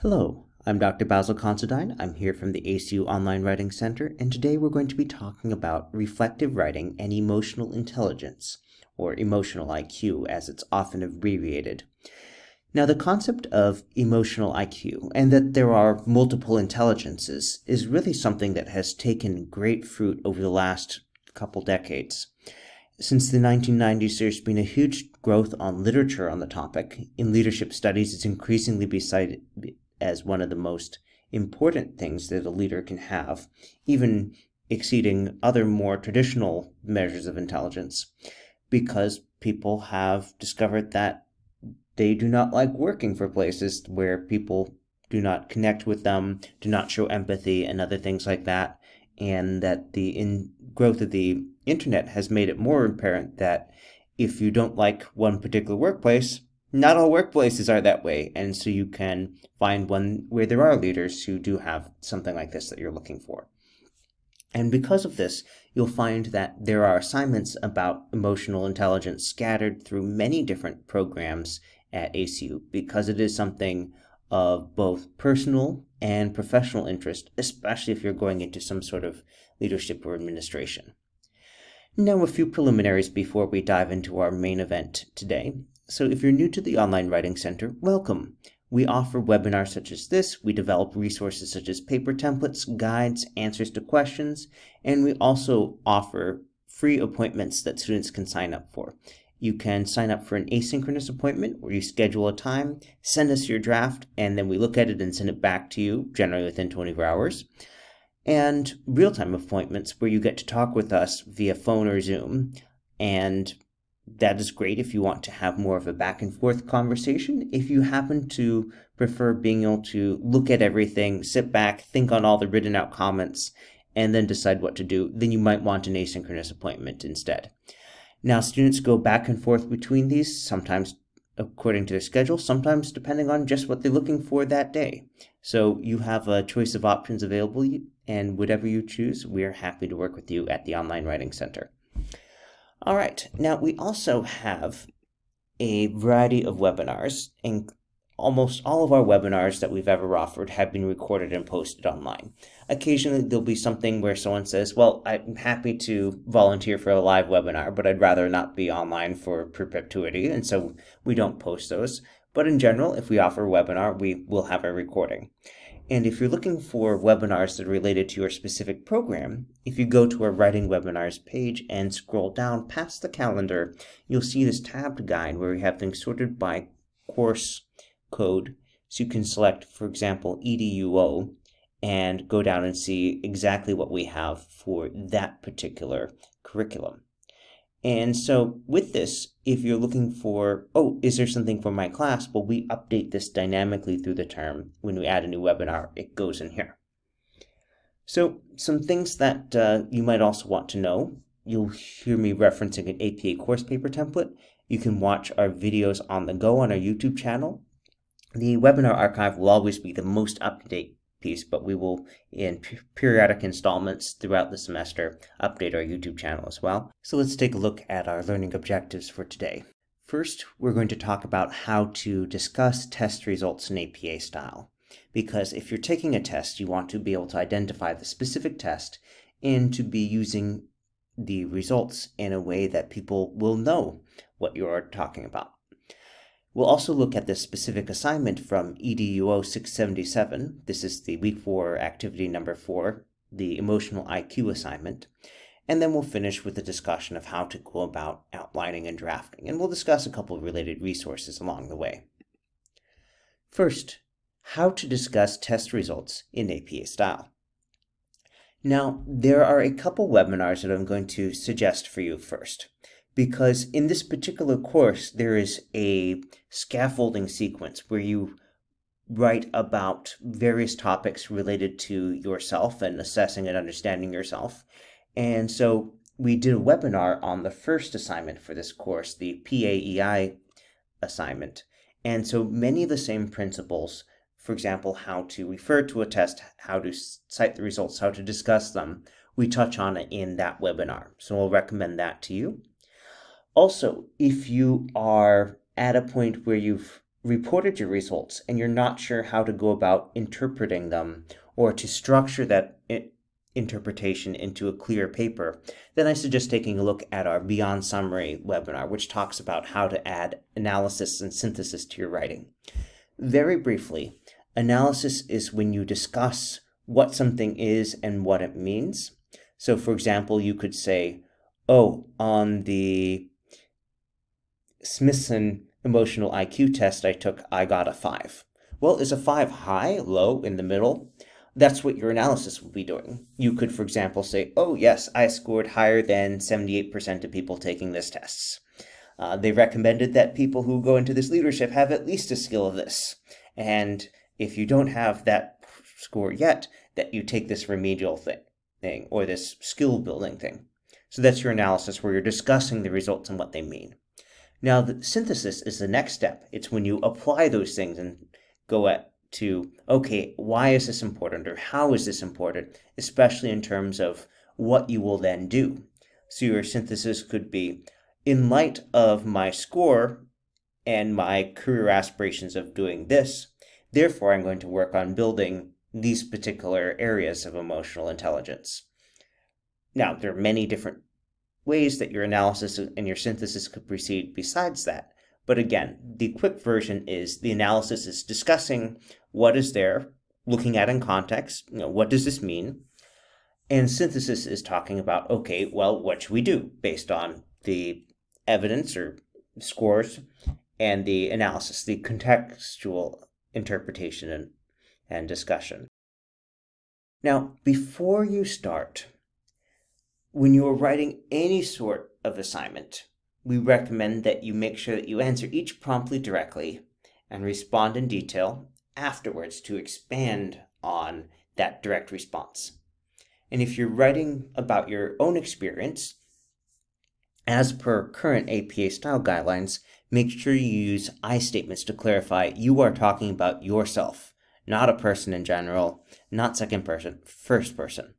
Hello, I'm Dr. Basil Considine. I'm here from the ACU Online Writing Center, and today we're going to be talking about reflective writing and emotional intelligence, or emotional IQ as it's often abbreviated. Now, the concept of emotional IQ and that there are multiple intelligences is really something that has taken great fruit over the last couple decades. Since the 1990s, there's been a huge growth on literature on the topic. In leadership studies, it's increasingly been cited as one of the most important things that a leader can have, even exceeding other more traditional measures of intelligence, because people have discovered that they do not like working for places where people do not connect with them, do not show empathy, and other things like that, and that the growth of the internet has made it more apparent that if you don't like one particular workplace, not all workplaces are that way, and so you can find one where there are leaders who do have something like this that you're looking for. And because of this, you'll find that there are assignments about emotional intelligence scattered through many different programs at ACU because it is something of both personal and professional interest, especially if you're going into some sort of leadership or administration. Now, a few preliminaries before we dive into our main event today. So if you're new to the Online Writing Center, welcome. We offer webinars such as this, we develop resources such as paper templates, guides, answers to questions, and we also offer free appointments that students can sign up for. You can sign up for an asynchronous appointment where you schedule a time, send us your draft, and then we look at it and send it back to you, generally within 24 hours. And real-time appointments where you get to talk with us via phone or Zoom, and that is great if you want to have more of a back and forth conversation. If you happen to prefer being able to look at everything, sit back, think on all the written out comments, and then decide what to do, then you might want an asynchronous appointment instead. Now, students go back and forth between these, sometimes according to their schedule, sometimes depending on just what they're looking for that day. So you have a choice of options available, and whatever you choose, we're happy to work with you at the Online Writing Center. All right, now we also have a variety of webinars, and almost all of our webinars that we've ever offered have been recorded and posted online. Occasionally, there'll be something where someone says, well, I'm happy to volunteer for a live webinar, but I'd rather not be online for perpetuity, and so we don't post those. But in general, if we offer a webinar, we will have a recording. And if you're looking for webinars that are related to your specific program, if you go to our Writing Webinars page and scroll down past the calendar, you'll see this tabbed guide where we have things sorted by course code. So you can select, for example, EDUO, and go down and see exactly what we have for that particular curriculum. And so with this, if you're looking for, oh, is there something for my class? Well, we update this dynamically through the term. When we add a new webinar, it goes in here. So some things that you might also want to know. You'll hear me referencing an APA course paper template. You can watch our videos on the go on our YouTube channel. The webinar archive will always be the most up-to-date piece, but we will, in periodic installments throughout the semester, update our YouTube channel as well. So let's take a look at our learning objectives for today. First, we're going to talk about how to discuss test results in APA style. Because if you're taking a test, you want to be able to identify the specific test and to be using the results in a way that people will know what you're talking about. We'll also look at this specific assignment from EDUO 677. This is the week 4 activity number 4, the emotional IQ assignment. And then we'll finish with a discussion of how to go about outlining and drafting. And we'll discuss a couple of related resources along the way. First, how to discuss test results in APA style. Now, there are a couple webinars that I'm going to suggest for you first, because in this particular course, there is a scaffolding sequence where you write about various topics related to yourself and assessing and understanding yourself. And so we did a webinar on the first assignment for this course, the PAEI assignment. And so many of the same principles, for example, how to refer to a test, how to cite the results, how to discuss them, we touch on it in that webinar. So I'll recommend that to you. Also, if you are at a point where you've reported your results and you're not sure how to go about interpreting them or to structure that interpretation into a clear paper, then I suggest taking a look at our Beyond Summary webinar, which talks about how to add analysis and synthesis to your writing. Very briefly, analysis is when you discuss what something is and what it means. So for example, you could say, oh, on the Smithson emotional IQ test I took, I got a 5. Well, is a 5 high, low, in the middle? That's what your analysis will be doing. You could, for example, say, oh yes, I scored higher than 78% of people taking this test. They recommended that people who go into this leadership have at least a skill of this. And if you don't have that score yet, that you take this remedial thing or this skill building thing. So that's your analysis where you're discussing the results and what they mean. Now, the synthesis is the next step. It's when you apply those things and go to, okay, why is this important or how is this important, especially in terms of what you will then do. So your synthesis could be, in light of my score and my career aspirations of doing this, therefore I'm going to work on building these particular areas of emotional intelligence. Now, there are many different ways that your analysis and your synthesis could proceed besides that. But again, the quick version is the analysis is discussing what is there, looking at in context, what does this mean? And synthesis is talking about, okay, well, what should we do based on the evidence or scores and the analysis, the contextual interpretation and discussion. Now, before you start, when you are writing any sort of assignment, we recommend that you make sure that you answer each promptly directly and respond in detail afterwards to expand on that direct response. And if you're writing about your own experience, as per current APA style guidelines, make sure you use I statements to clarify you are talking about yourself, not a person in general, not second person, first person.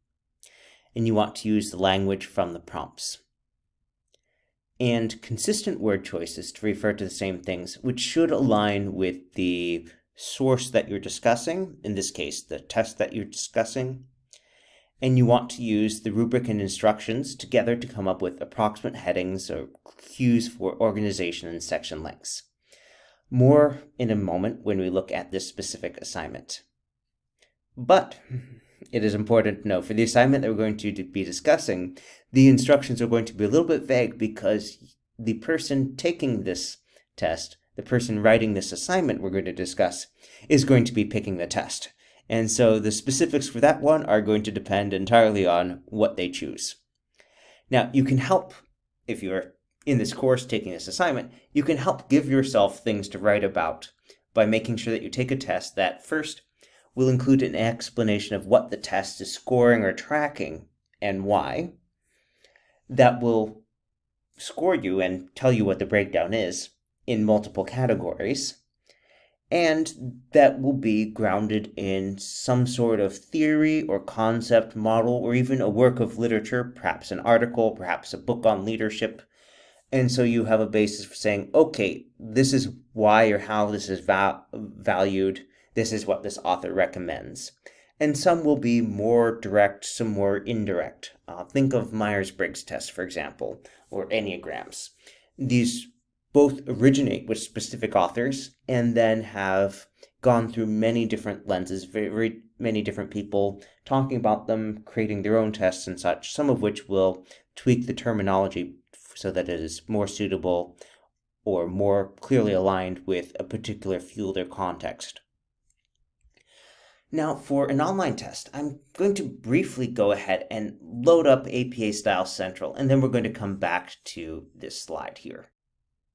And you want to use the language from the prompts. And consistent word choices to refer to the same things, which should align with the source that you're discussing, in this case, the test that you're discussing. And you want to use the rubric and instructions together to come up with approximate headings or cues for organization and section lengths. More in a moment when we look at this specific assignment. But it is important to know for the assignment that we're going to be discussing, the instructions are going to be a little bit vague because the person taking this test, the person writing this assignment we're going to discuss, is going to be picking the test. And so the specifics for that one are going to depend entirely on what they choose. Now, you can help, if you're in this course taking this assignment, you can help give yourself things to write about by making sure that you take a test that first will include an explanation of what the test is scoring or tracking and why. That will score you and tell you what the breakdown is in multiple categories. And that will be grounded in some sort of theory or concept model or even a work of literature, perhaps an article, perhaps a book on leadership. And so you have a basis for saying, okay, this is why or how this is valued. This is what this author recommends. And some will be more direct, some more indirect. Think of Myers-Briggs tests, for example, or Enneagrams. These both originate with specific authors and then have gone through many different lenses, very many different people talking about them, creating their own tests and such, some of which will tweak the terminology so that it is more suitable or more clearly aligned with a particular field or context. Now, for an online test, I'm going to briefly go ahead and load up APA Style Central, and then we're going to come back to this slide here.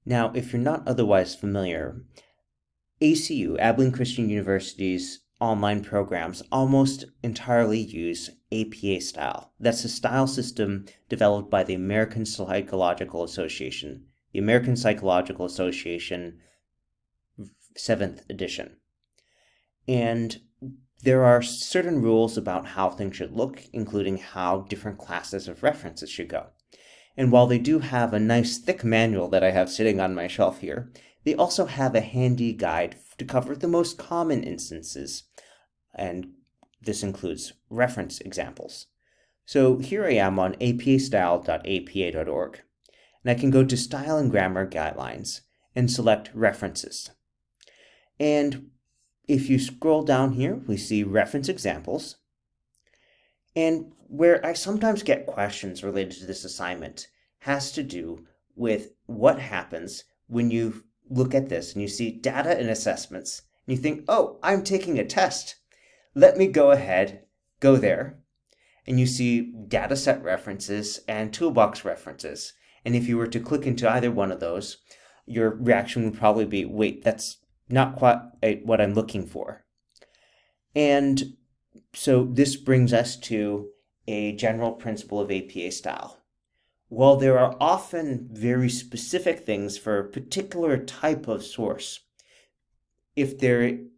Now, if you're not otherwise familiar, ACU, Abilene Christian University's online programs almost entirely use APA style. That's a style system developed by the American Psychological Association, the American Psychological Association 7th edition. And there are certain rules about how things should look, including how different classes of references should go. And while they do have a nice thick manual that I have sitting on my shelf here, They also have a handy guide to cover the most common instances, and this includes reference examples. So here I am on apastyle.apa.org, and I can go to Style and Grammar Guidelines and select References. And if you scroll down here, we see reference examples. And where I sometimes get questions related to this assignment has to do with what happens when you look at this and you see data and assessments, and you think, oh, I'm taking a test. Let me go ahead, go there, and you see dataset references and toolbox references. And if you were to click into either one of those, your reaction would probably be, wait, that's not quite what I'm looking for. And so this brings us to a general principle of APA style. While there are often very specific things for a particular type of source, if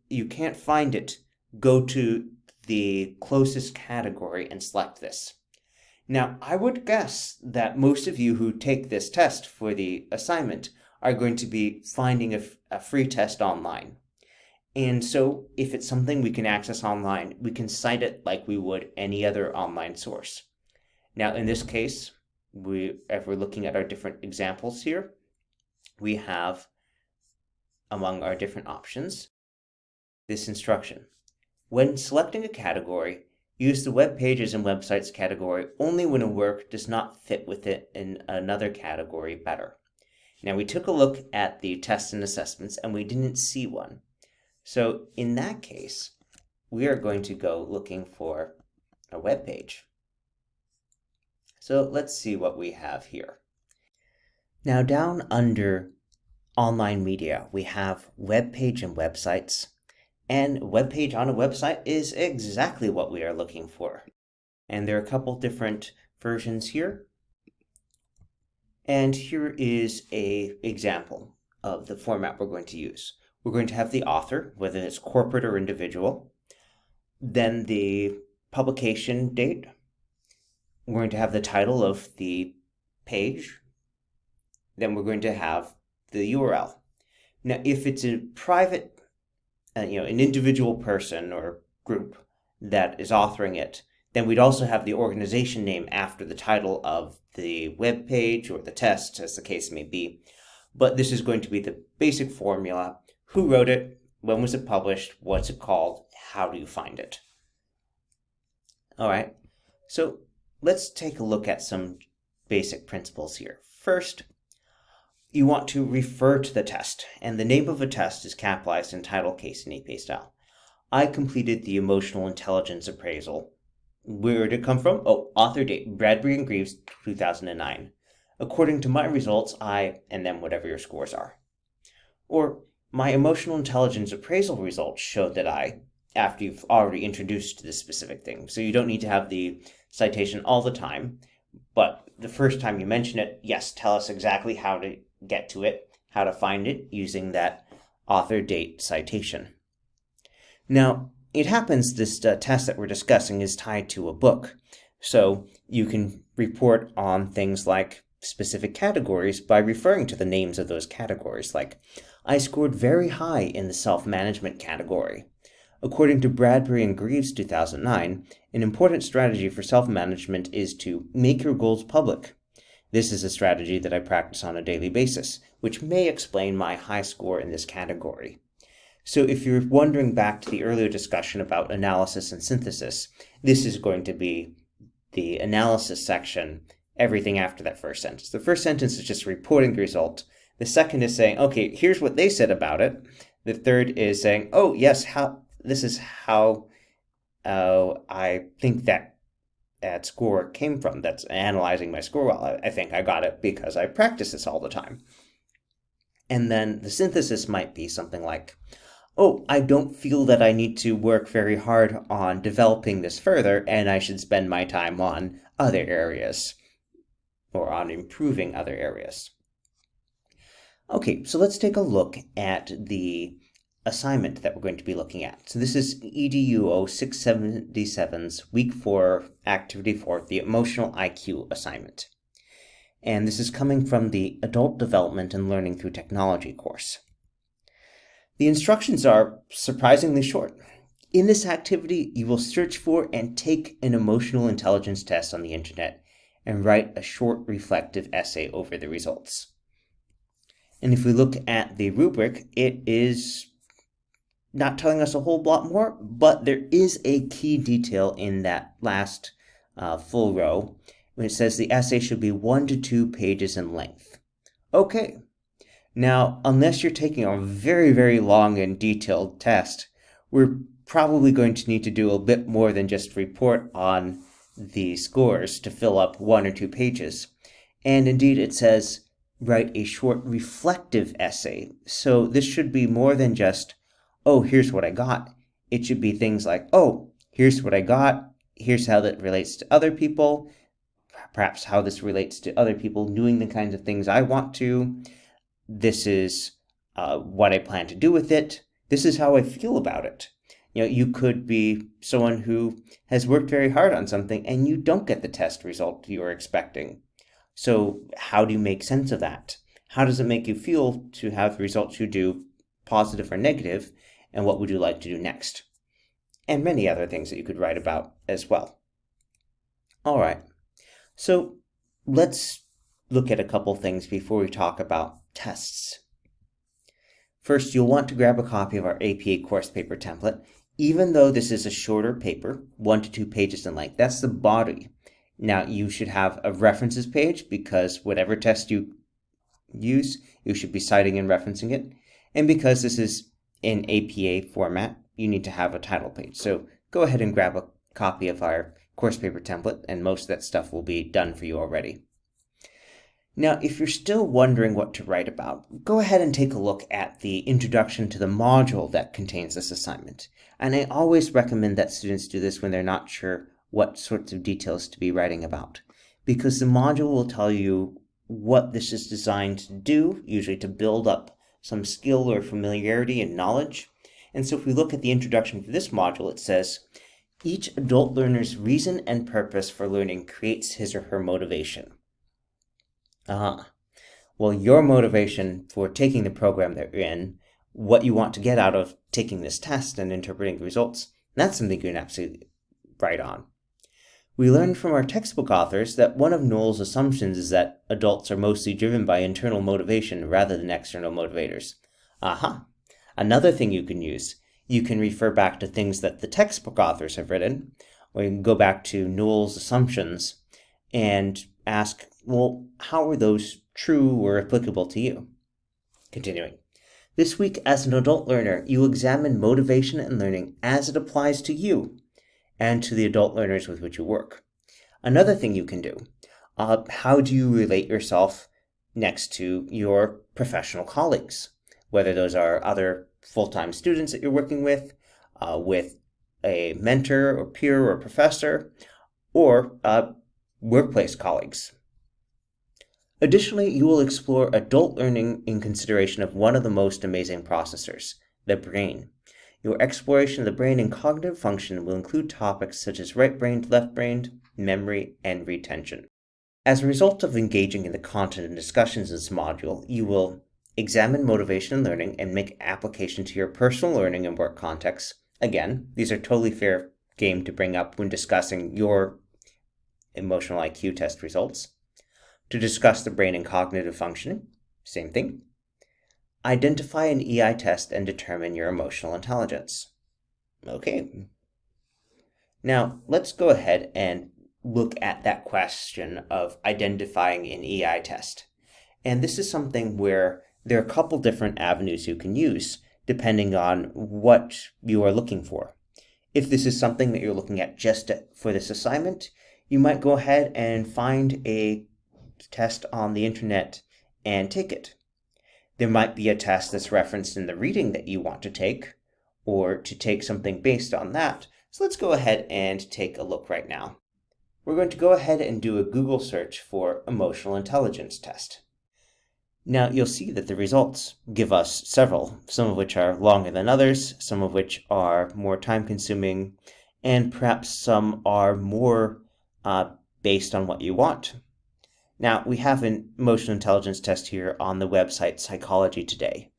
you can't find it, go to the closest category and select this. Now, I would guess that most of you who take this test for the assignment are going to be finding a free test online. And so if it's something we can access online, we can cite it like we would any other online source. Now, in this case, if we're looking at our different examples here, we have among our different options this instruction. When selecting a category, use the web pages and websites category only when a work does not fit with it in another category better. Now, we took a look at the tests and assessments and we didn't see one. So in that case, we are going to go looking for a web page. So let's see what we have here. Now down under online media, we have web page and websites. And web page on a website is exactly what we are looking for. And there are a couple different versions here. And here is an example of the format we're going to use. We're going to have the author, whether it's corporate or individual, then the publication date. We're going to have the title of the page. Then we're going to have the URL. Now, if it's a private, an individual person or group that is authoring it, then we'd also have the organization name after the title of the web page or the test, as the case may be. But this is going to be the basic formula. Who wrote it? When was it published? What's it called? How do you find it? All right, so let's take a look at some basic principles here. First, you want to refer to the test, and the name of a test is capitalized in title case in APA style. I completed the emotional intelligence appraisal. Where did it come from? Oh, author date, Bradbury and Greaves, 2009. According to my results, and then whatever your scores are. Or, my emotional intelligence appraisal results showed that after you've already introduced to this specific thing. So you don't need to have the citation all the time, but the first time you mention it, yes, tell us exactly how to get to it, how to find it using that author date citation. Now, it happens this test that we're discussing is tied to a book, so you can report on things like specific categories by referring to the names of those categories, like, I scored very high in the self-management category. According to Bradbury and Greaves 2009, an important strategy for self-management is to make your goals public. This is a strategy that I practice on a daily basis, which may explain my high score in this category. So if you're wondering back to the earlier discussion about analysis and synthesis, this is going to be the analysis section, everything after that first sentence. The first sentence is just reporting the result. The second is saying, okay, here's what they said about it. The third is saying, oh, yes, this is how I think that score came from. That's analyzing my score. Well, I think I got it because I practice this all the time. And then the synthesis might be something like, oh, I don't feel that I need to work very hard on developing this further, and I should spend my time on other areas or on improving other areas. Okay, so let's take a look at the assignment that we're going to be looking at. So this is EDUO 677's Week 4, Activity 4, the Emotional IQ assignment. And this is coming from the Adult Development and Learning Through Technology course. The instructions are surprisingly short. In this activity, you will search for and take an emotional intelligence test on the internet and write a short reflective essay over the results. And if we look at the rubric, it is not telling us a whole lot more, but there is a key detail in that last full row when it says the essay should be 1 to 2 pages in length. Okay, now unless you're taking a very, very long and detailed test, we're probably going to need to do a bit more than just report on the scores to fill up 1 or 2 pages. And indeed, it says write a short reflective essay. So this should be more than just, oh, here's what I got. It should be things like, oh, here's what I got. Here's how that relates to other people. Perhaps how this relates to other people doing the kinds of things I want to. This is what I plan to do with it. This is how I feel about it. You could be someone who has worked very hard on something and you don't get the test result you were expecting. So how do you make sense of that? How does it make you feel to have the results you do positive or negative, and what would you like to do next? And many other things that you could write about as well. All right, so let's look at a couple things before we talk about tests. First, you'll want to grab a copy of our APA course paper template. Even though this is a shorter paper, 1 to 2 pages in length, that's the body. Now, you should have a references page because whatever test you use, you should be citing and referencing it. And because this is in APA format, you need to have a title page. So go ahead and grab a copy of our course paper template, and most of that stuff will be done for you already. Now, if you're still wondering what to write about, go ahead and take a look at the introduction to the module that contains this assignment. And I always recommend that students do this when they're not sure what sorts of details to be writing about, because the module will tell you what this is designed to do, usually to build up some skill or familiarity and knowledge. And so if we look at the introduction for this module, it says, each adult learner's reason and purpose for learning creates his or her motivation. Well, your motivation for taking the program that you're in, what you want to get out of taking this test and interpreting the results, that's something you can absolutely write on. We learned from our textbook authors that one of Noel's assumptions is that adults are mostly driven by internal motivation rather than external motivators. Another thing you can use, you can refer back to things that the textbook authors have written, or you can go back to Noel's assumptions and ask, well, how are those true or applicable to you? Continuing. This week, as an adult learner, you examine motivation and learning as it applies to you and to the adult learners with which you work. Another thing you can do, how do you relate yourself next to your professional colleagues, whether those are other full-time students that you're working with a mentor or peer or professor, or workplace colleagues. Additionally, you will explore adult learning in consideration of one of the most amazing processors, the brain. Your exploration of the brain and cognitive function will include topics such as right-brained, left-brained, memory, and retention. As a result of engaging in the content and discussions in this module, you will examine motivation and learning and make application to your personal learning and work contexts. Again, these are totally fair game to bring up when discussing your emotional IQ test results. To discuss the brain and cognitive functioning, same thing. Identify an EI test and determine your emotional intelligence. Okay. Now, let's go ahead and look at that question of identifying an EI test. And this is something where there are a couple different avenues you can use depending on what you are looking for. If this is something that you're looking at just for this assignment, you might go ahead and find a test on the internet and take it. There might be a test that's referenced in the reading that you want to take, or to take something based on that. So let's go ahead and take a look right now. We're going to go ahead and do a Google search for emotional intelligence test. Now you'll see that the results give us several, some of which are longer than others, some of which are more time-consuming, and perhaps some are more based on what you want. Now, we have an emotional intelligence test here on the website Psychology Today.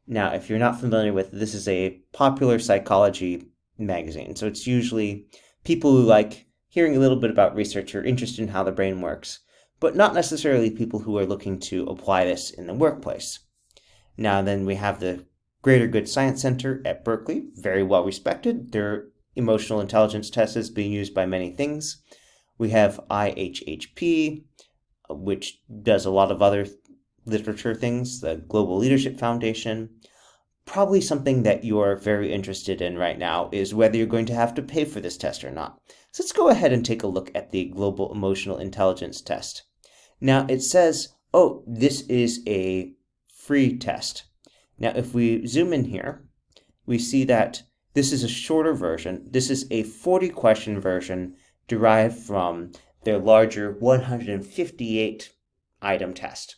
Now, if you're not familiar with, this is a popular psychology magazine, so it's usually people who like hearing a little bit about research or interested in how the brain works, but not necessarily people who are looking to apply this in the workplace. Now, then we have the Greater Good Science Center at Berkeley, very well respected. Their emotional intelligence test is being used by many things. We have IHHP, which does a lot of other literature things, the Global Leadership Foundation. Probably something that you're very interested in right now is whether you're going to have to pay for this test or not. So let's go ahead and take a look at the Global Emotional Intelligence Test. Now it says, oh, this is a free test. Now if we zoom in here, we see that this is a shorter version. This is a 40-question version derived from their larger 158-item test.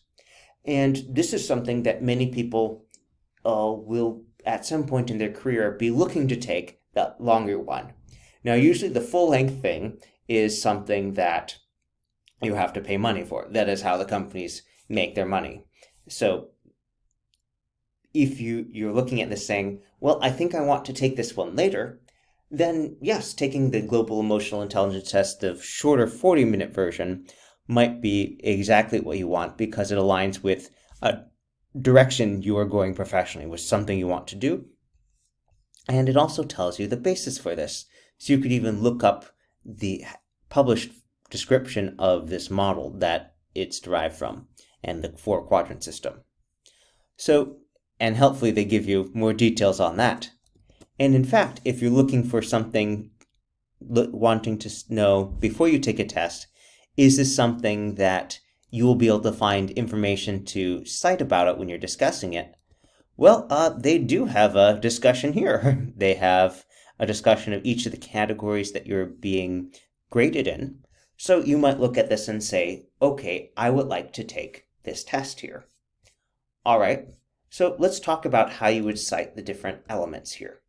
And this is something that many people will, at some point in their career, be looking to take, that longer one. Now, usually the full-length thing is something that you have to pay money for. That is how the companies make their money. So if you're looking at this saying, well, I think I want to take this one later, then yes, taking the Global Emotional Intelligence Test, the shorter 40-minute version, might be exactly what you want because it aligns with a direction you are going professionally, with something you want to do. And it also tells you the basis for this. So you could even look up the published description of this model that it's derived from and the 4-quadrant system. So, and helpfully they give you more details on that. And in fact, if you're looking for something, wanting to know before you take a test, is this something that you will be able to find information to cite about it when you're discussing it? Well, they do have a discussion here. They have a discussion of each of the categories that you're being graded in. So you might look at this and say, okay, I would like to take this test here. All right, so let's talk about how you would cite the different elements here.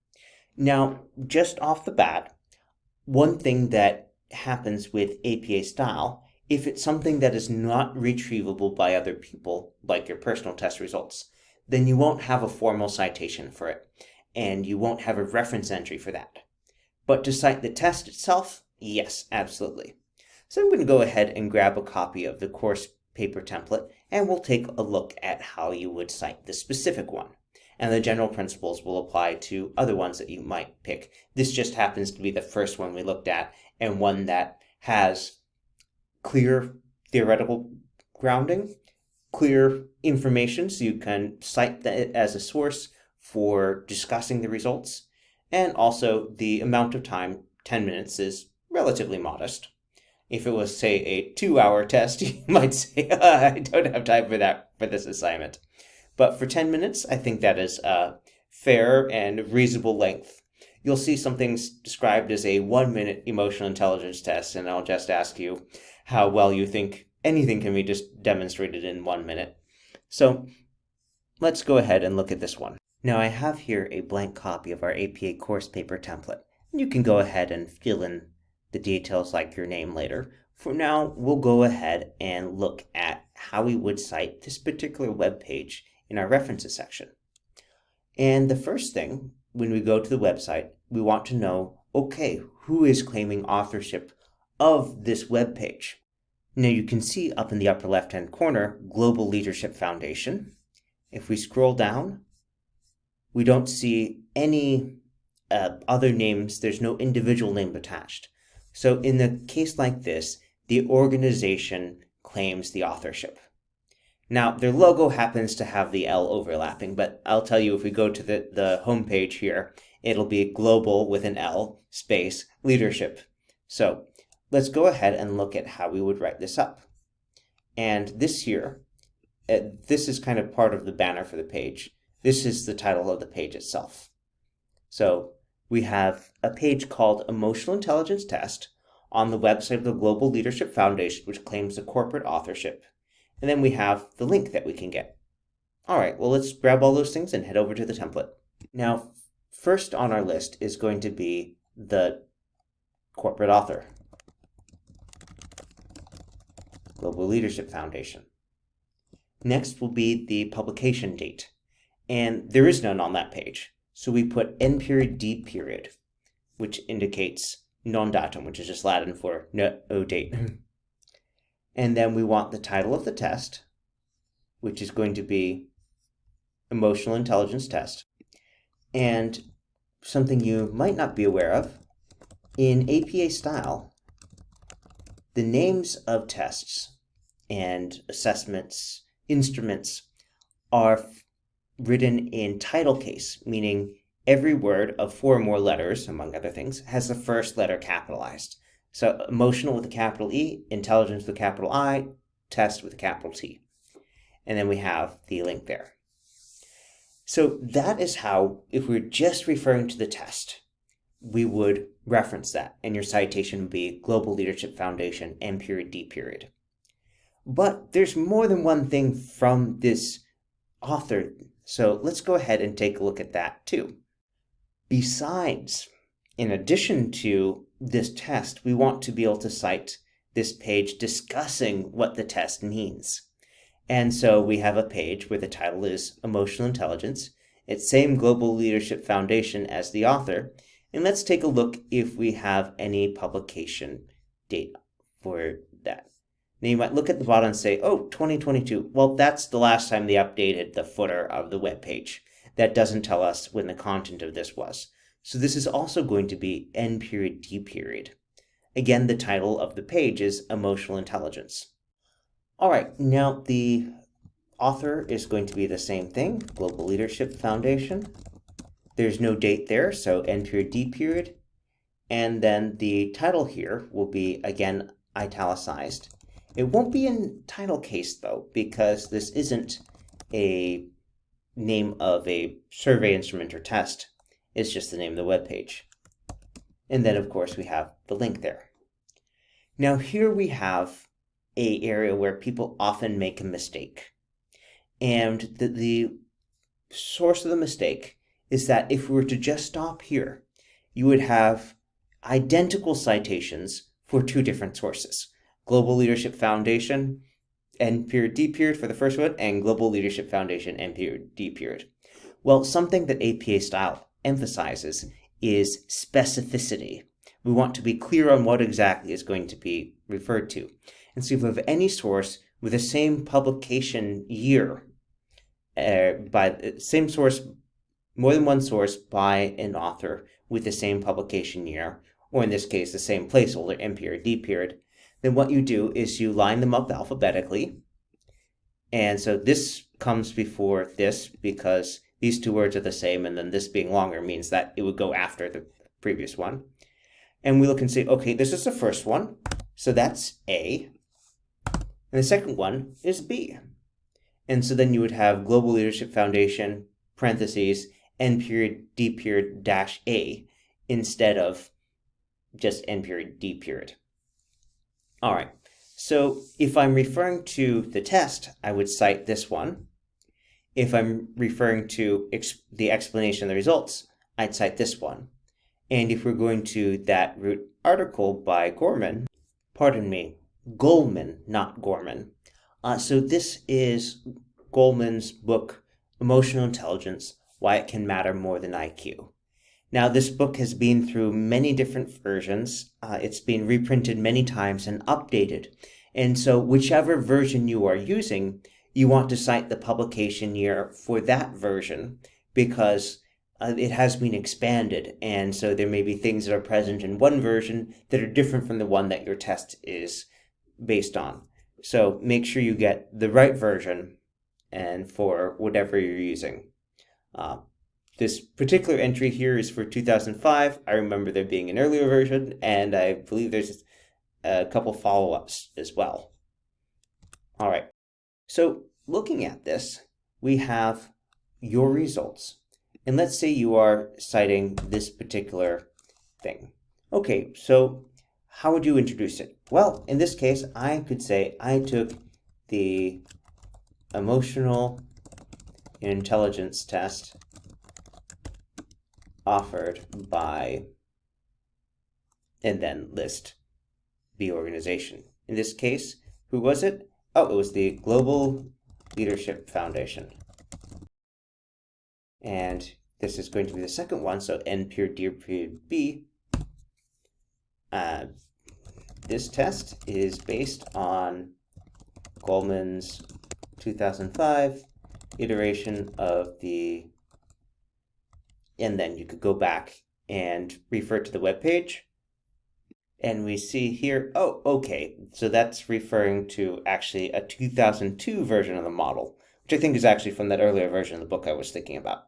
Now, just off the bat, one thing that happens with APA style, if it's something that is not retrievable by other people, like your personal test results, then you won't have a formal citation for it, and you won't have a reference entry for that. But to cite the test itself, yes, absolutely. So I'm going to go ahead and grab a copy of the course paper template, and we'll take a look at how you would cite the specific one. And the general principles will apply to other ones that you might pick. This just happens to be the first one we looked at, and one that has clear theoretical grounding, clear information so you can cite it as a source for discussing the results, and also the amount of time, 10 minutes, is relatively modest. If it was, say, a 2-hour test, you might say, I don't have time for that for this assignment. But for 10 minutes, I think that is a fair and reasonable length. You'll see some things described as a 1-minute emotional intelligence test, and I'll just ask you how well you think anything can be just demonstrated in 1 minute. So let's go ahead and look at this one. Now I have here a blank copy of our APA course paper template. You can go ahead and fill in the details like your name later. For now, we'll go ahead and look at how we would cite this particular web page in our references section. And the first thing, when we go to the website, we want to know, okay, who is claiming authorship of this web page? Now you can see up in the upper left-hand corner, Global Leadership Foundation. If we scroll down, we don't see any other names. There's no individual name attached. So in the case like this, the organization claims the authorship. Now, their logo happens to have the L overlapping, but I'll tell you, if we go to the home page here, it'll be global with an L, space, leadership. So let's go ahead and look at how we would write this up. And this here, this is kind of part of the banner for the page. This is the title of the page itself. So we have a page called Emotional Intelligence Test on the website of the Global Leadership Foundation, which claims the corporate authorship. And then we have the link that we can get. All right, well, let's grab all those things and head over to the template. Now, first on our list is going to be the corporate author, Global Leadership Foundation. Next will be the publication date. and there is none on that page. So we put N period D period, which indicates non datum, which is just Latin for no date. And then we want the title of the test, which is going to be Emotional Intelligence Test. And something you might not be aware of, in APA style, the names of tests and assessments, instruments, are written in title case, meaning every word of 4 or more letters, among other things, has the first letter capitalized. So emotional with a capital E, intelligence with a capital I, test with a capital T. And then we have the link there. So that is how, if we're just referring to the test, we would reference that, and your citation would be Global Leadership Foundation, N period, D period. But there's more than one thing from this author, so let's go ahead and take a look at that too. Besides, in addition to this test, we want to be able to cite this page discussing what the test means. And so we have a page where the title is Emotional Intelligence. It's same Global Leadership Foundation as the author. And let's take a look if we have any publication date for that. Now you might look at the bottom and say, oh, 2022. Well, that's the last time they updated the footer of the web page. That doesn't tell us when the content of this was. So this is also going to be N period, D period. Again, the title of the page is Emotional Intelligence. All right, now the author is going to be the same thing, Global Leadership Foundation. There's no date there, so N period, D period. And then the title here will be, again, italicized. It won't be in title case, though, because this isn't a name of a survey instrument or test. It's just the name of the web page. And then, of course, we have the link there. Now, here we have an area where people often make a mistake. And the source of the mistake is that if we were to just stop here, you would have identical citations for 2 different sources. Global Leadership Foundation, N period, D period for the first one, and Global Leadership Foundation, N period, D period. Well, something that APA style emphasizes is specificity. We want to be clear on what exactly is going to be referred to. And so if we have any source with the same publication year, by the same source, more than one source by an author with the same publication year, or in this case, the same placeholder, N period, D period, then what you do is you line them up alphabetically. And so this comes before this because these 2 words are the same, and then this being longer means that it would go after the previous one. And we look and say, okay, this is the first one, so that's A. And the second one is B. And so then you would have Global Leadership Foundation, parentheses, N period, D period, dash A, instead of just N period, D period. All right, so if I'm referring to the test, I would cite this one. If I'm referring to the explanation of the results, I'd cite this one. And if we're going to that root article by Gorman, Goleman, not Gorman. So this is Goleman's book, Emotional Intelligence, Why It Can Matter More Than IQ. Now, this book has been through many different versions. It's been reprinted many times and updated. And so whichever version you are using, you want to cite the publication year for that version because it has been expanded. And so there may be things that are present in one version that are different from the one that your test is based on. So make sure you get the right version and for whatever you're using. This particular entry here is for 2005. I remember there being an earlier version, and I believe there's a couple follow-ups as well. All right, so looking at this, we have your results. And let's say you are citing this particular thing. Okay, so how would you introduce it? Well, in this case, I could say I took the emotional intelligence test offered by, and then list the organization. In this case, who was it? Oh, it was the Global Leadership Foundation. And this is going to be the second one, so N period D period B. This test is based on Goldman's 2005 iteration of the, and then you could go back and refer to the web page. And we see here, oh, okay, so that's referring to actually a 2002 version of the model, which I think is actually from that earlier version of the book I was thinking about.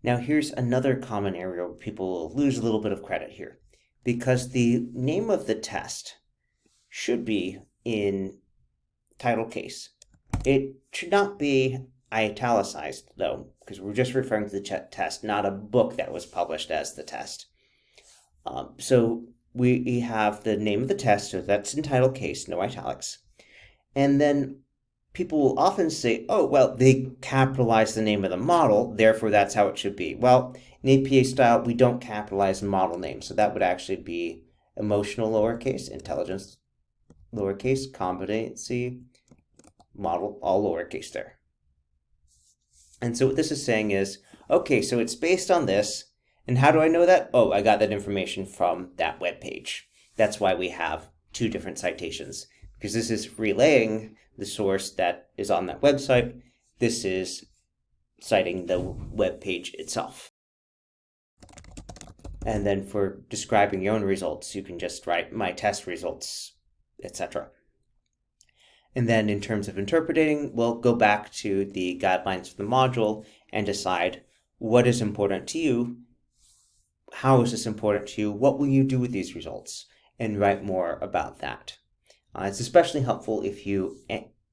Now here's another common area where people will lose a little bit of credit here, because the name of the test should be in title case. It should not be italicized, though, because we're just referring to the test, not a book that was published as the test. So we have the name of the test, so that's in title case, no italics. And then people will often say, oh, well, they capitalize the name of the model, therefore that's how it should be. Well, in APA style, we don't capitalize model names, so that would actually be emotional lowercase, intelligence lowercase, competency, model, all lowercase there. And so what this is saying is, okay, so it's based on this, and how do I know that? Oh, I got that information from that web page. That's why we have two different citations, because this is relaying the source that is on that website. This is citing the web page itself. And then for describing your own results, you can just write my test results, etc. And then in terms of interpreting, we'll go back to the guidelines for the module and decide what is important to you, how is this important to you, what will you do with these results, and write more about that. It's especially helpful if you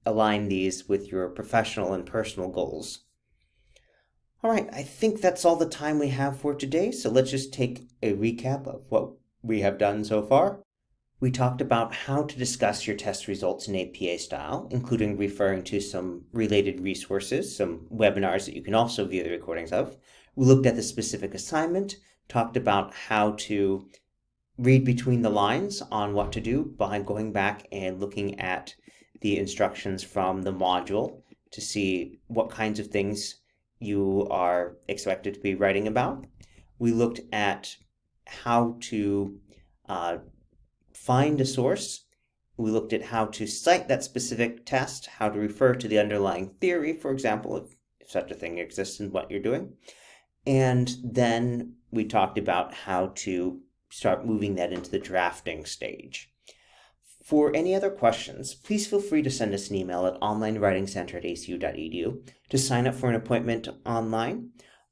align these with your professional and personal goals. All right, I think that's all the time we have for today, so let's just take a recap of what we have done so far. We talked about how to discuss your test results in APA style, including referring to some related resources, some webinars that you can also view the recordings of. We looked at the specific assignment, talked about how to read between the lines on what to do by going back and looking at the instructions from the module to see what kinds of things you are expected to be writing about. We looked at how to find a source. We looked at how to cite that specific test, how to refer to the underlying theory, for example, if such a thing exists in what you're doing. And then we talked about how to start moving that into the drafting stage. For any other questions, please feel free to send us an email at onlinewritingcenter@acu.edu to sign up for an appointment online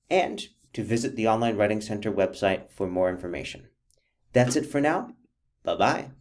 and to visit the Online Writing Center website for more information. That's it for now. Bye-bye.